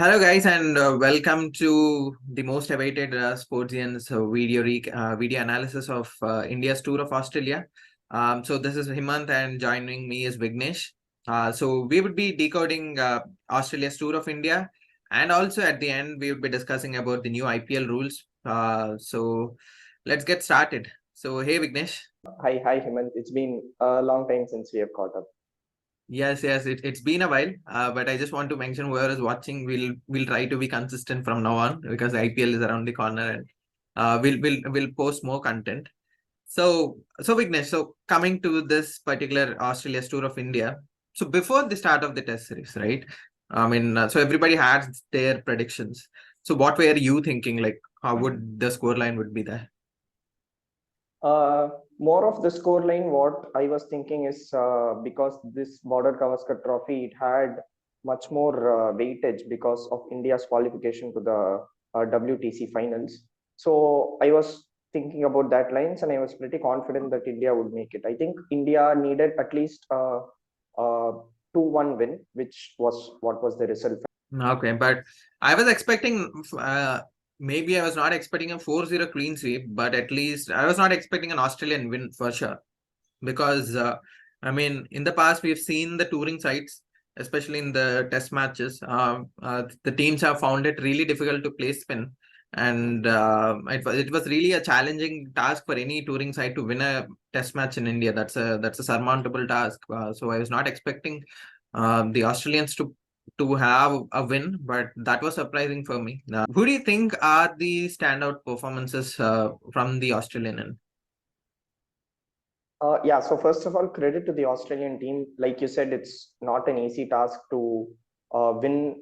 Hello, guys, and welcome to the most awaited Sportsian's video analysis of India's tour of Australia. So this is Himant, and joining me is Vignesh. So we would be decoding Australia's tour of India, and also at the end we would be discussing about the new IPL rules. So let's get started. So hey, Vignesh. Hi, Hemant. It's been a long time since we have caught up. Yes, it's been a while, but I just want to mention whoever is watching, we'll try to be consistent from now on because IPL is around the corner, and we'll post more content. So Vignesh, so coming to this particular Australia's tour of India, so before the start of the Test series, right? I mean, so everybody had their predictions. So what were you thinking? Like, how would the scoreline would be there? More of the scoreline, what I was thinking is because this Border Gavaskar trophy, it had much more weightage because of India's qualification to the WTC finals. So I was thinking about that lines, and I was pretty confident that India would make it. I think India needed at least a 2-1 win, which was what was the result. Okay, but I was expecting, maybe I was not expecting a 4-0 clean sweep, but at least I was not expecting an Australian win for sure. Because, I mean, in the past, we've seen the touring sites, especially in the test matches. The teams have found it really difficult to play spin. And it was really a challenging task for any touring side to win a test match in India. That's a surmountable task. So I was not expecting the Australians to have a win, but that was surprising for me. Who do you think are the standout performances from the Australian end? Yeah, so first of all, credit to the Australian team. Like you said, it's not an easy task to win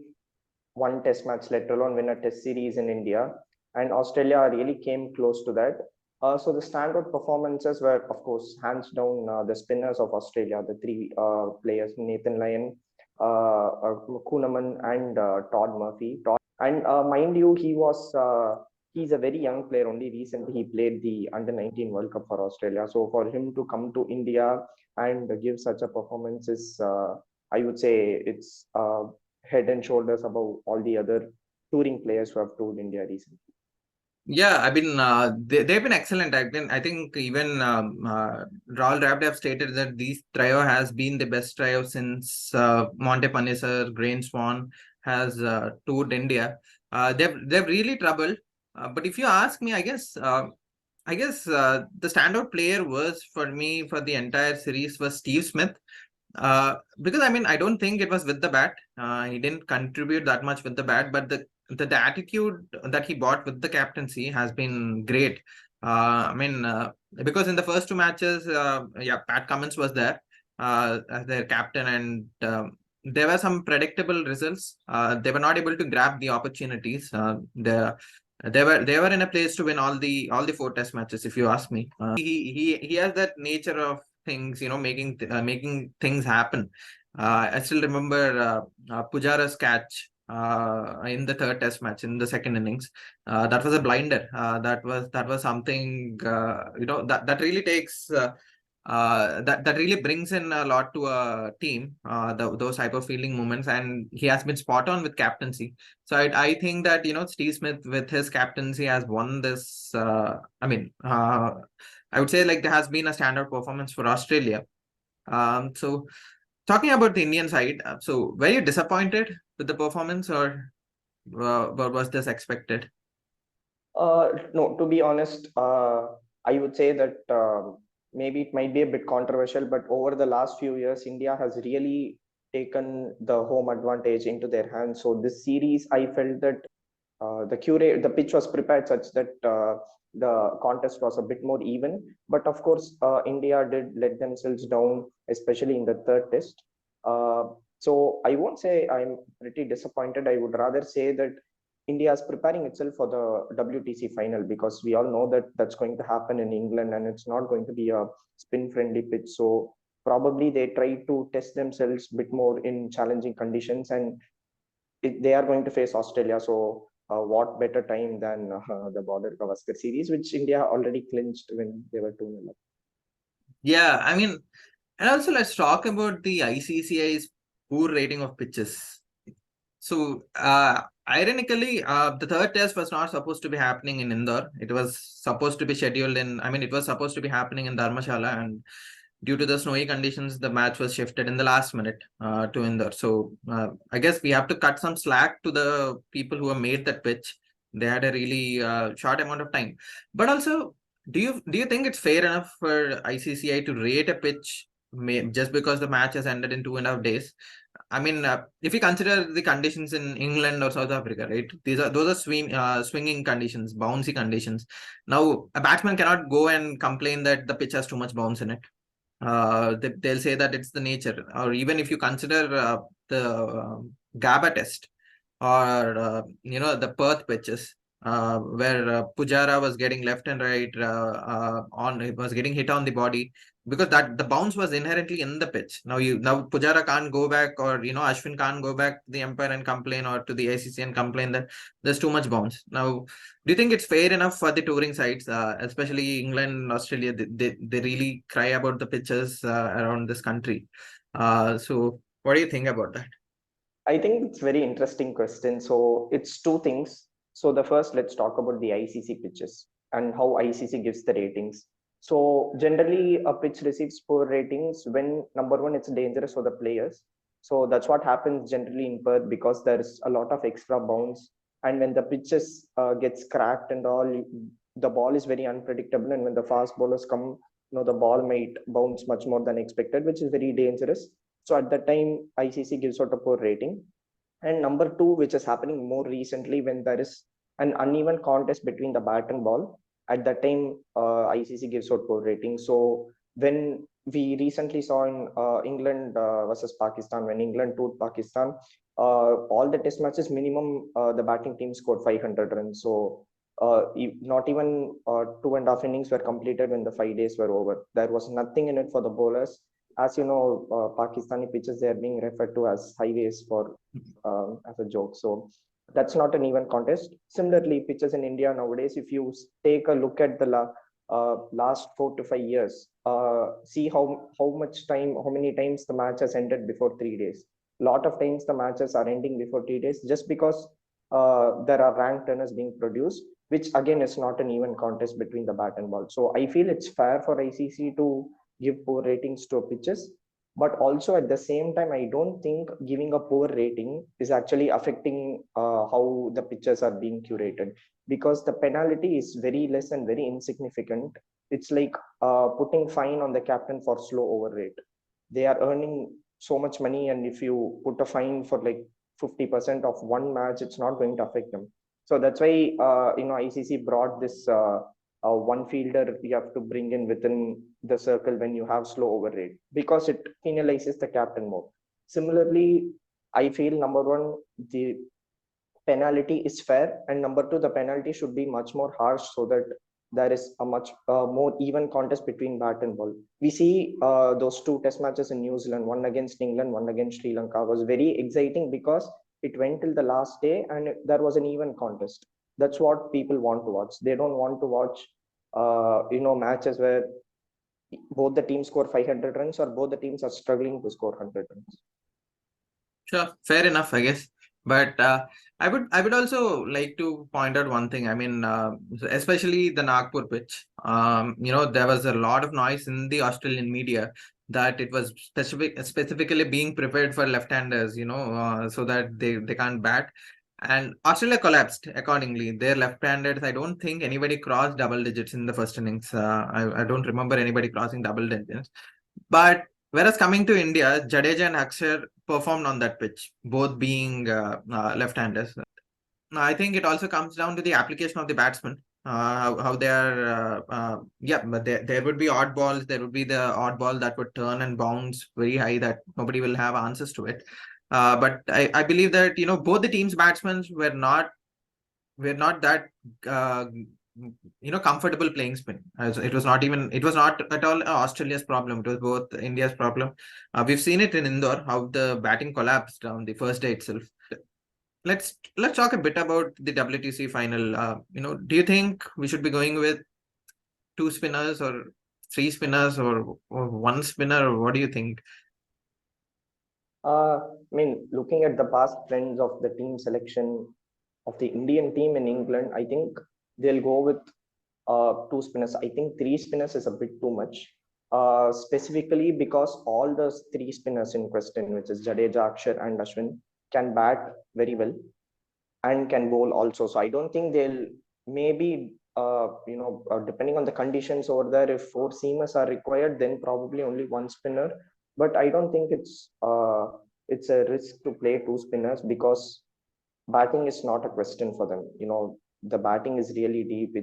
one test match, let alone win a test series in India. And Australia really came close to that. So the standout performances were, of course, hands down the spinners of Australia, the three players, Nathan Lyon, Kuhneman, and Todd Murphy. And mind you, he's a very young player. Only recently he played the Under 19 World Cup for Australia. So for him to come to India and give such a performance is, I would say, it's head and shoulders above all the other touring players who have toured India recently. Yeah, I mean, they've been excellent. I think even Rahul Dravid have stated that this trio has been the best trio since Monte Panesar, Grain Swan has toured India. They've really troubled. But if you ask me, I guess the standout player was for me for the entire series was Steve Smith. Because I mean, I don't think it was with the bat. He didn't contribute that much with the bat, but the attitude that he brought with the captaincy has been great. I mean, because in the first two matches, yeah, Pat Cummins was there as their captain, and there were some predictable results. They were not able to grab the opportunities. They were in a place to win all the four test matches. If you ask me, he has that nature of things, making things happen. I still remember Pujara's catch in the third test match in the second innings. That was a blinder. That was something that really takes that really brings in a lot to a team. Those type of feeling moments, and he has been spot on with captaincy. So I think that Steve Smith with his captaincy has won this. I would say like there has been a standout performance for Australia. So talking about the Indian side, so were you disappointed with the performance, or was this expected? No, to be honest, I would say that maybe it might be a bit controversial, but over the last few years, India has really taken the home advantage into their hands. So this series, I felt that the pitch was prepared such that the contest was a bit more even. But of course, India did let themselves down, especially in the third test. So I won't say I'm pretty disappointed. I would rather say that India is preparing itself for the WTC final, because we all know that that's going to happen in England and it's not going to be a spin friendly pitch. So probably they try to test themselves a bit more in challenging conditions, and they are going to face Australia. So what better time than the Border Gavaskar series, which India already clinched when they were 2-0 up. Yeah, I mean, and also let's talk about the ICCI's poor rating of pitches. So, ironically, the third test was not supposed to be happening in Indore. It was supposed to be scheduled in, I mean, it was supposed to be happening in Dharmashala, and due to the snowy conditions, the match was shifted in the last minute to Indore. So, I guess we have to cut some slack to the people who have made that pitch. They had a really short amount of time. But also, do you think it's fair enough for ICCI to rate a pitch just because the match has ended in 2.5 days? I mean, if you consider the conditions in England or South Africa, right? Those are swinging conditions, bouncy conditions. Now, a batsman cannot go and complain that the pitch has too much bounce in it. They'll say that it's the nature. Or even if you consider the GABA test, or the Perth pitches, where Pujara was getting left and right on, it was getting hit on the body, because that the bounce was inherently in the pitch. Now Pujara can't go back, or Ashwin can't go back to the umpire and complain, or to the ICC and complain that there's too much bounce. Now, do you think it's fair enough for the touring sides, especially England and Australia? They really cry about the pitches around this country. So what do you think about that? I think it's very interesting question. So it's two things. So the first, let's talk about the ICC pitches and how ICC gives the ratings. So generally, a pitch receives poor ratings when, number one, it's dangerous for the players. So that's what happens generally in Perth, because there's a lot of extra bounce, and when the pitches gets cracked and all, the ball is very unpredictable, and when the fast bowlers come, the ball might bounce much more than expected, which is very dangerous. So at that time, ICC gives out a poor rating. And number two, which is happening more recently, when there is an uneven contest between the bat and ball, at that time, ICC gives out poor rating. So when we recently saw in England versus Pakistan, when England toured Pakistan, all the test matches, minimum the batting team scored 500 runs. So not even 2.5 innings were completed when the 5 days were over. There was nothing in it for the bowlers. As you know, Pakistani pitches, they are being referred to as highways for as a joke. So that's not an even contest. Similarly, pitches in India nowadays, if you take a look at the last 4 to 5 years, see how much time, how many times the match has ended before 3 days. A lot of times the matches are ending before 3 days, just because there are ranked turners being produced, which again is not an even contest between the bat and ball. So I feel it's fair for ICC to give poor ratings to pitches, but also at the same time, I don't think giving a poor rating is actually affecting how the pitches are being curated, because the penalty is very less and very insignificant. It's like putting fine on the captain for slow over rate. They are earning so much money, and if you put a fine for like 50% of one match, it's not going to affect them. So that's why ICC brought this one fielder you have to bring in within the circle when you have slow over rate, because it penalizes the captain more. Similarly, I feel number one, the penalty is fair, and number two, the penalty should be much more harsh, so that there is a much more even contest between bat and ball. We see those two test matches in New Zealand, one against England, one against Sri Lanka, was very exciting because it went till the last day and there was an even contest. That's what people want to watch. They don't want to watch matches where both the teams score 500 runs or both the teams are struggling to score 100 runs. Sure, fair enough, I guess. But I would also like to point out one thing. I mean, especially the Nagpur pitch. There was a lot of noise in the Australian media that it was specifically being prepared for left-handers, so that they can't bat. And Australia collapsed accordingly. They're left-handed. I don't think anybody crossed double digits in the first innings. I don't remember anybody crossing double digits. But whereas coming to India, Jadeja and Akshar performed on that pitch, both being left-handers. I think it also comes down to the application of the batsman. How they are, but there would be odd balls. There would be the odd ball that would turn and bounce very high that nobody will have answers to it. But I believe that both the team's batsmen were not that comfortable playing spin. It was not at all Australia's problem. It was both India's problem. We've seen it in Indore how the batting collapsed on the first day itself. Let's talk a bit about the WTC final. Do you think we should be going with two spinners or three spinners or one spinner? Or what do you think? I mean, looking at the past trends of the team selection of the Indian team in England, I think they'll go with two spinners. I think three spinners is a bit too much. Specifically because all the three spinners in question, which is Jadeja, Akshar, and Ashwin, can bat very well and can bowl also. So I don't think they'll maybe depending on the conditions over there, if four seamers are required, then probably only one spinner. But I don't think it's a risk to play two spinners because batting is not a question for them. The batting is really deep.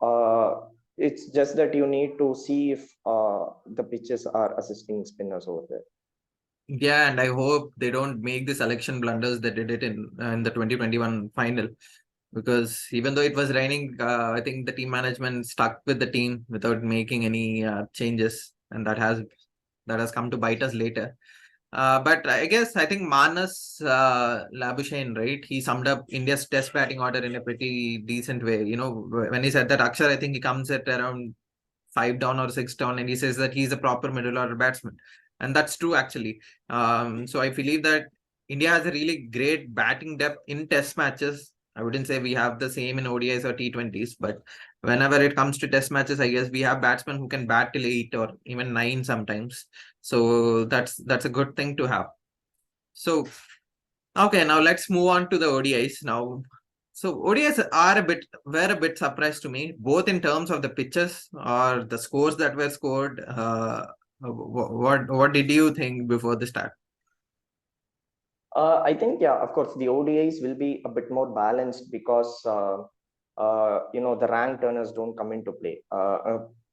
Uh, it's just that you need to see if the pitches are assisting spinners over there. Yeah, and I hope they don't make the selection blunders that they did in the 2021 final. Because even though it was raining, I think the team management stuck with the team without making any changes, and that has come to bite us later. But I think Manas Labuschagne, right? He summed up India's test batting order in a pretty decent way. When he said that Akshar, I think he comes at around 5 down or 6 down, and he says that he's a proper middle order batsman, and that's true actually. So I believe that India has a really great batting depth in test matches. I wouldn't say we have the same in ODIs or T20s, but whenever it comes to test matches, I guess we have batsmen who can bat till 8 or even 9 sometimes. So that's a good thing to have. So okay, now let's move on to the ODIs now. So ODIs were a bit surprised to me, both in terms of the pitches or the scores that were scored. What did you think before the start? I think, yeah, of course, the ODIs will be a bit more balanced because the rank turners don't come into play.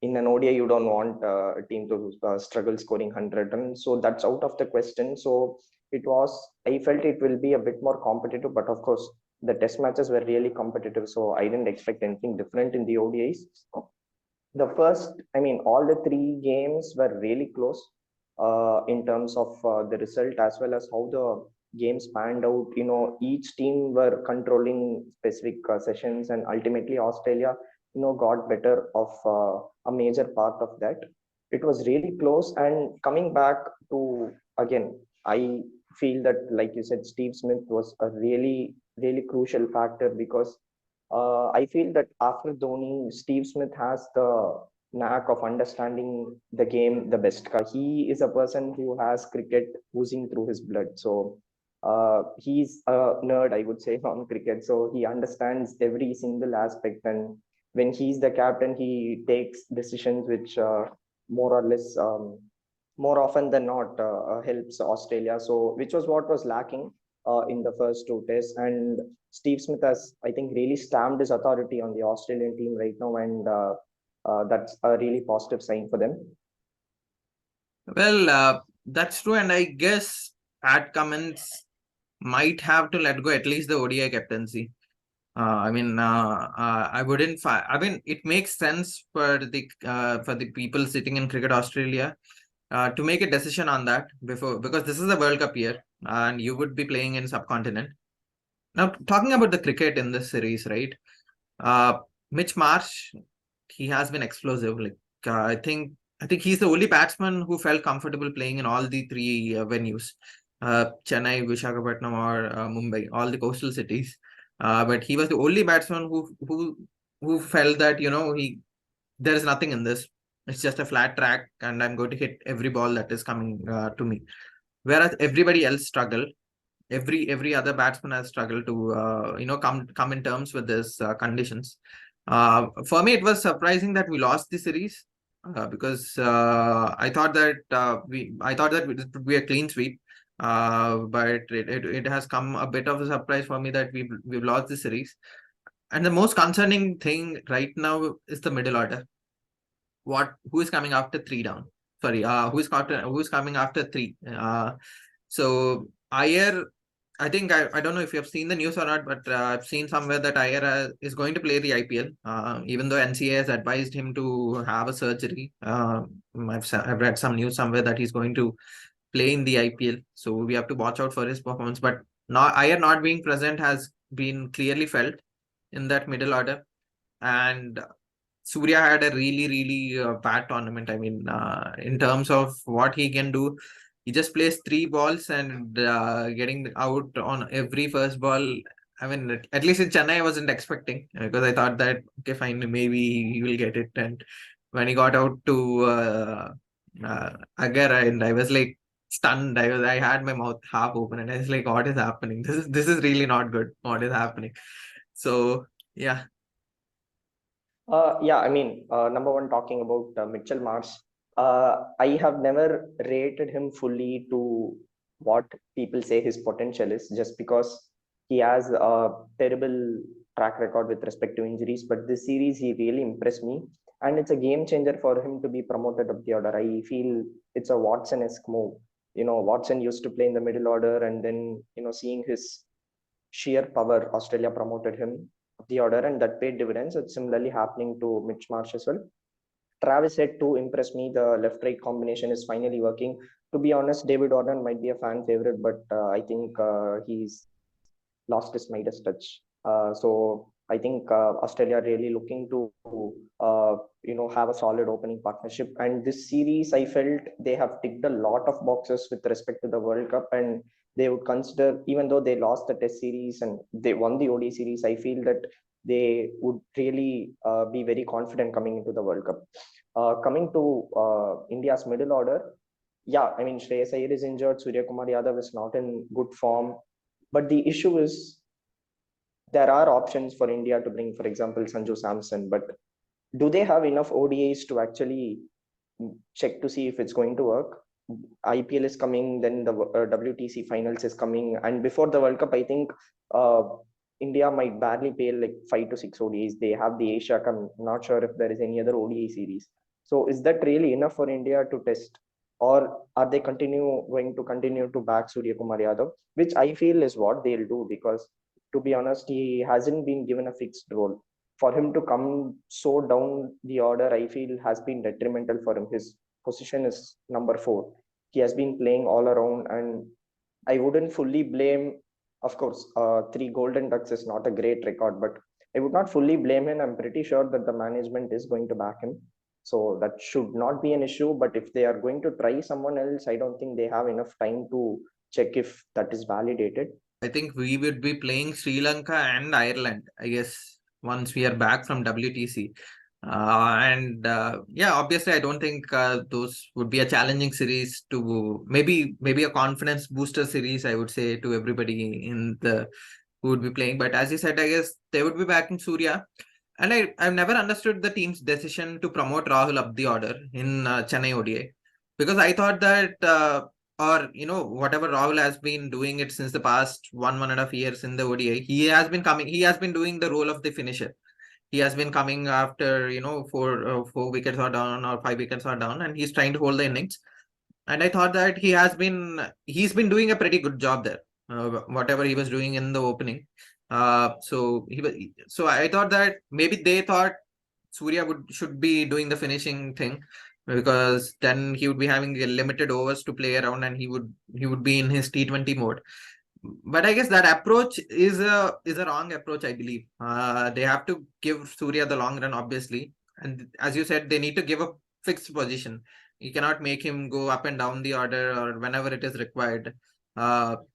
In an ODI, you don't want a team to struggle scoring 100 runs, so that's out of the question. So I felt it will be a bit more competitive, but of course, the test matches were really competitive, so I didn't expect anything different in the ODIs. All the three games were really close in terms of the result as well as how the games panned out. Each team were controlling specific sessions, and ultimately Australia, got better of a major part of that. It was really close. And coming back to again, I feel that, like you said, Steve Smith was a really, really crucial factor because I feel that after Dhoni, Steve Smith has the knack of understanding the game the best. He is a person who has cricket oozing through his blood. So he's a nerd, I would say, on cricket. So he understands every single aspect. And when he's the captain, he takes decisions which more or less, more often than not, helps Australia. So which was what was lacking in the first two tests. And Steve Smith has, I think, really stamped his authority on the Australian team right now, and that's a really positive sign for them. Well, that's true, and I guess Pat Cummins might have to let go at least the ODI captaincy. I wouldn't. It makes sense for the people sitting in Cricket Australia to make a decision on that because this is a World Cup year and you would be playing in subcontinent. Now, talking about the cricket in this series, right? Uh, Mitch Marsh, he has been explosive. I think he's the only batsman who felt comfortable playing in all the three venues, Chennai, Visakhapatnam, or Mumbai, all the coastal cities. But he was the only batsman who felt that there is nothing in this. It's just a flat track, and I'm going to hit every ball that is coming to me. Whereas everybody else struggled. Every other batsman has struggled to come in terms with these conditions. For me, it was surprising that we lost the series because I thought that it would be a clean sweep. But it has come a bit of a surprise for me that we've lost the series. And the most concerning thing right now is the middle order. Who is coming after 3 down? Sorry, who's coming after three? So Iyer, I think I don't know if you have seen the news or not, but I've seen somewhere that Iyer is going to play the IPL, even though NCA has advised him to have a surgery. I've read some news somewhere that he's going to play in the IPL, so we have to watch out for his performance. But not Iyer not being present has been clearly felt in that middle order, and Surya had a really, really bad tournament. In terms of what he can do, he just plays 3 balls and getting out on every first ball. I mean, at least in Chennai, I wasn't expecting because I thought that, okay, fine, maybe he will get it. And when he got out to Agar, and I was like stunned. I had my mouth half open, and I was like, what is happening? This is really not good. What is happening? So yeah. Yeah, I mean, number one, talking about Mitchell Marsh, I have never rated him fully to what people say his potential is, just because he has a terrible track record with respect to injuries. But this series, he really impressed me, and it's a game changer for him to be promoted up the order. I feel it's a Watson-esque move. Watson used to play in the middle order, and then seeing his sheer power, Australia promoted him up the order, and that paid dividends. It's similarly happening to Mitch Marsh as well. Travis Head too impressed me. The left-right combination is finally working. To be honest, David Warner might be a fan favorite, but I think he's lost his Midas touch. So I think Australia really looking to have a solid opening partnership. And this series, I felt they have ticked a lot of boxes with respect to the World Cup, and they would consider, even though they lost the Test series and they won the ODI series, I feel that they would really be very confident coming into the World Cup. Coming to India's middle order, yeah, I mean, Shreyas Iyer is injured, Surya Kumar Yadav is not in good form. But the issue is there are options for India to bring, for example, Sanju Samson. But do they have enough ODAs to actually check to see if it's going to work? IPL is coming, then the WTC finals is coming, and before the World Cup, I think uh, India might barely pay like 5 to 6 ODIs. They have the Asia Cup. I'm not sure if there is any other ODI series. So is that really enough for India to test, or are they going to continue to back Surya Kumar Yadav, which I feel is what they'll do, because to be honest, he hasn't been given a fixed role. For him to come so down the order, I feel has been detrimental for him. His position is number 4. He has been playing all around, and I wouldn't fully blame. Of course, 3 Golden Ducks is not a great record, but I would not fully blame him. I'm pretty sure that the management is going to back him, so that should not be an issue. But if they are going to try someone else, I don't think they have enough time to check if that is validated. I think we would be playing Sri Lanka and Ireland, I guess, once we are back from WTC. Yeah, obviously, I don't think those would be a challenging series to maybe a confidence booster series, I would say, to everybody in the who would be playing. But as you said, I guess they would be backing Surya. And I've never understood the team's decision to promote Rahul up the order in Chennai ODI, because I thought that or whatever Rahul has been doing it since the past 1.5 years in the ODI. He has been doing the role of the finisher. He has been coming after 4 wickets are down or 5 wickets are down, and he's trying to hold the innings. And I thought that he's been doing a pretty good job there, whatever he was doing in the opening. So I thought that maybe they thought Surya should be doing the finishing thing, because then he would be having limited overs to play around, and he would be in his T20 mode. But I guess that approach is a wrong approach, I believe. They have to give Surya the long run, obviously, and as you said, they need to give a fixed position. You cannot make him go up and down the order or whenever it is required,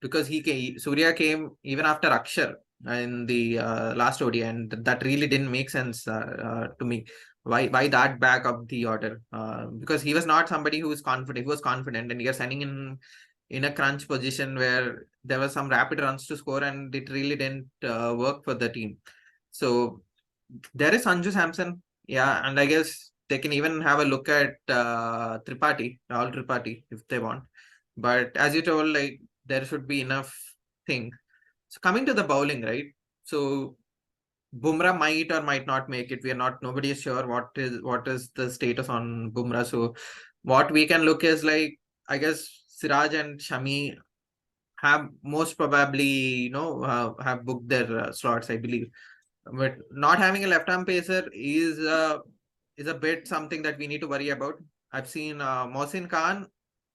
because Surya came even after Akshar in the last ODI, and that really didn't make sense to me. Why that back of the order? Because he was not somebody who was confident. He was confident, and you're sending in a crunch position where there were some rapid runs to score, and it really didn't work for the team. So there is Sanju Samson, yeah, and I guess they can even have a look at Rahul Tripathi, if they want. But as you told, like, there should be enough thing. So coming to the bowling, right? So Bumrah might or might not make it. Nobody is sure what is the status on Bumrah. So what we can look is, like, I guess Siraj and Shami have most probably have booked their slots, I believe. But not having a left arm pacer is a bit something that we need to worry about. I've seen Mohsin Khan.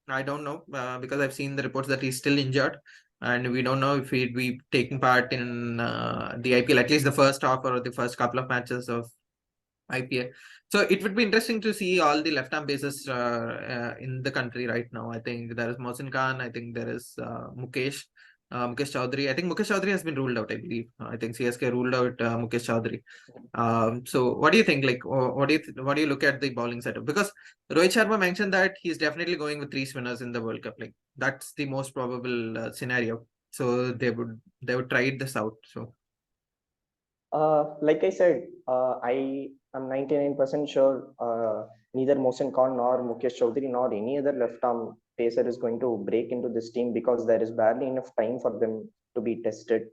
I don't know, because I've seen the reports that he's still injured, and we don't know if he'd be taking part in the IPL, at least the first half or the first couple of matches of IPL. So it would be interesting to see all the left arm bases in the country right now. I think there is Mohsin Khan. I think there is Mukesh Chowdhury. I think Mukesh Chowdhury has been ruled out. I believe. I think CSK ruled out Mukesh Chowdhury. So what do you think? Like, what do you look at the bowling setup? Because Rohit Sharma mentioned that he's definitely going with 3 spinners in the World Cup. Like that's the most probable scenario. So they would try this out. So. Like I said, I am 99% sure neither Mohsin Khan nor Mukesh Chaudhary nor any other left arm pacer is going to break into this team because there is barely enough time for them to be tested.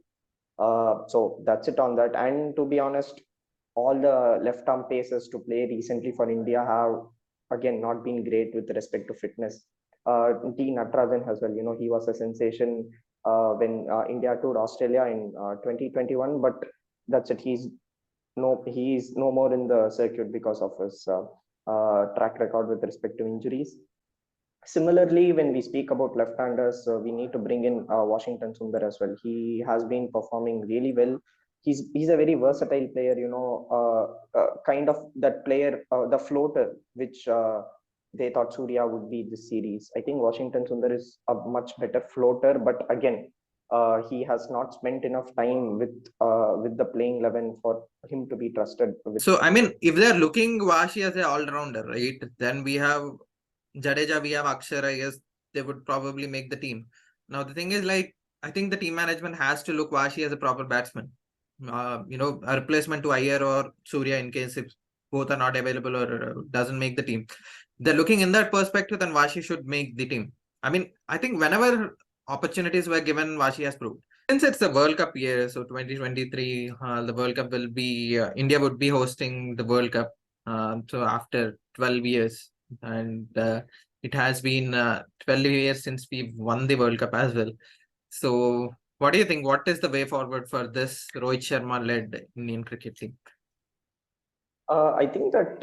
So that's it on that. And to be honest, all the left arm pacers to play recently for India have again not been great with respect to fitness. T. Natarajan as well, he was a sensation when India toured Australia in 2021, but that's it. He's no more in the circuit because of his track record with respect to injuries. Similarly, when we speak about left-handers, we need to bring in Washington Sundar as well. He has been performing really well. He's a very versatile player, kind of that player, the floater, which they thought Surya would be this series. I think Washington Sundar is a much better floater, but again, he has not spent enough time with the playing 11 for him to be trusted. So I mean, if they're looking Vashi as an all-rounder, right? Then we have Jadeja, we have Akshar. I guess they would probably make the team. Now the thing is, like, I think the team management has to look Vashi as a proper batsman. A replacement to Iyer or Surya in case if both are not available or doesn't make the team. They're looking in that perspective, then Vashi should make the team. I mean, I think whenever opportunities were given, Vashi has proved. Since it's the World Cup year, so 2023, the World Cup will be India would be hosting the World Cup. So after 12 years, and it has been 12 years since we've won the World Cup as well. So what do you think? What is the way forward for this Rohit Sharma led Indian cricket team? I think that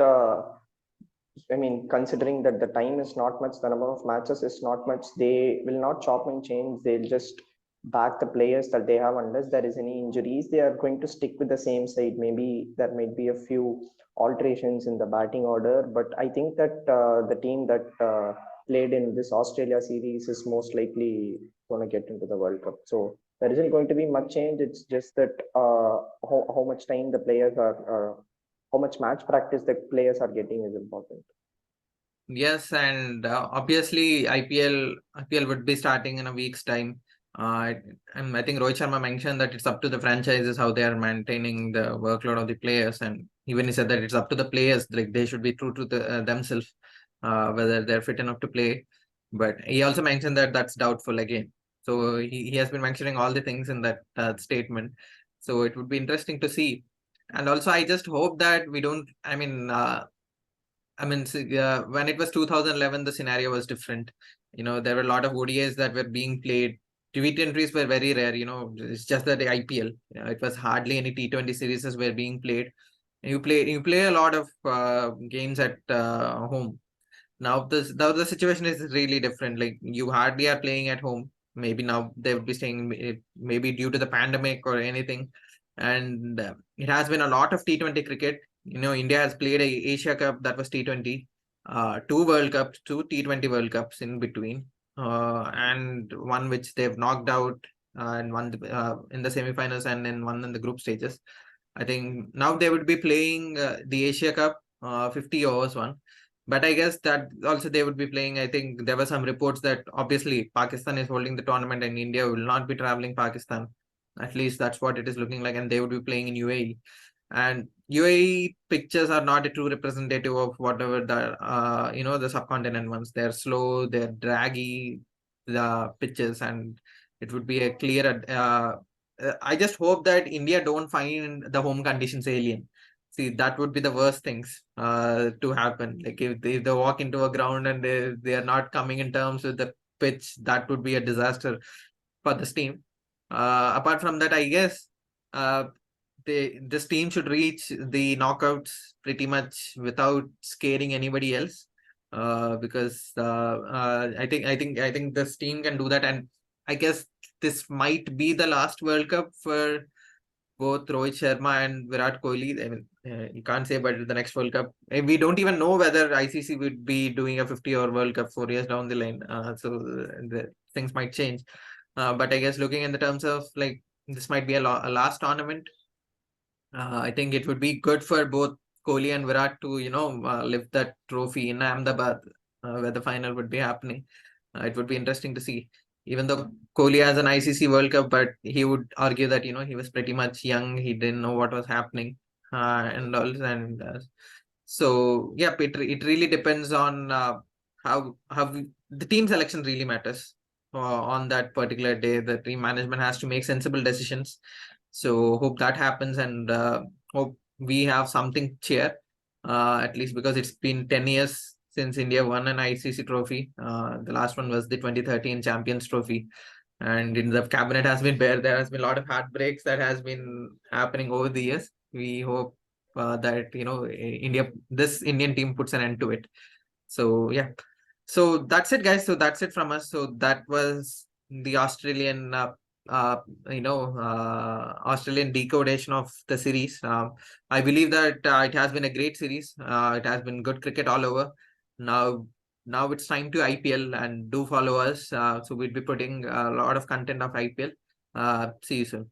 considering that the time is not much, the number of matches is not much, they will not chop and change. They'll just back the players that they have unless there is any injuries. They are going to stick with the same side. Maybe there might be a few alterations in the batting order, but I think that the team that played in this Australia series is most likely going to get into the World Cup. So there isn't going to be much change. It's just that how much time the players are how much match practice the players are getting is important. Yes, and obviously IPL would be starting in a week's time. And I think Rohit Sharma mentioned that it's up to the franchises how they are maintaining the workload of the players, and even he said that it's up to the players, like they should be true to themselves, whether they're fit enough to play. But he also mentioned that that's doubtful again. So he has been mentioning all the things in that statement. So it would be interesting to see. And also, I just hope that we don't. When it was 2011, the scenario was different. There were a lot of ODIs that were being played. T20s were very rare. It's just that the IPL. It was hardly any T20 series were being played. You play a lot of games at home. Now the situation is really different. Like you hardly are playing at home. Maybe now they would be saying maybe due to the pandemic or anything. And it has been a lot of T20 cricket. India has played a Asia Cup that was T20, two World Cups, two T20 World Cups in between, and one which they've knocked out, and one in the semifinals, and then one in the group stages. I think now they would be playing the Asia Cup 50 overs one. But I guess that also they would be playing. I think there were some reports that obviously Pakistan is holding the tournament and India will not be traveling Pakistan. At least that's what it is looking like, and they would be playing in UAE. And UAE pictures are not a true representative of whatever the subcontinent ones. They're slow, they're draggy, the pitches, and it would be a clear. I just hope that India don't find the home conditions alien. See, that would be the worst things to happen. Like if they walk into a ground and they are not coming in terms with the pitch, that would be a disaster for this team. Apart from that, I guess this team should reach the knockouts pretty much without scaring anybody else. Because I think this team can do that, and I guess this might be the last World Cup for both Rohit Sharma and Virat Kohli. I mean, you can't say, but the next World Cup, we don't even know whether ICC would be doing a 50-over World Cup 4 years down the line. So the things might change. But I guess looking in the terms of like this might be a last tournament. I think it would be good for both Kohli and Virat to lift that trophy in Ahmedabad, where the final would be happening. It would be interesting to see. Even though Kohli has an ICC World Cup, but he would argue that he was pretty much young. He didn't know what was happening, and all. And so yeah, it really depends on the team selection really matters on that particular day. The team management has to make sensible decisions. So hope that happens, and hope we have something cheer, at least because it's been 10 years since India won an ICC trophy. The last one was the 2013 Champions Trophy, and in the cabinet has been bare. There has been a lot of heartbreaks that has been happening over the years. We hope that this Indian team puts an end to it. So yeah, so that's it, guys. So that's it from us. So that was the Australian decodation of the series. I believe that it has been a great series. It has been good cricket all over. Now, now it's time to IPL, and do follow us. So we'll be putting a lot of content of IPL. See you soon.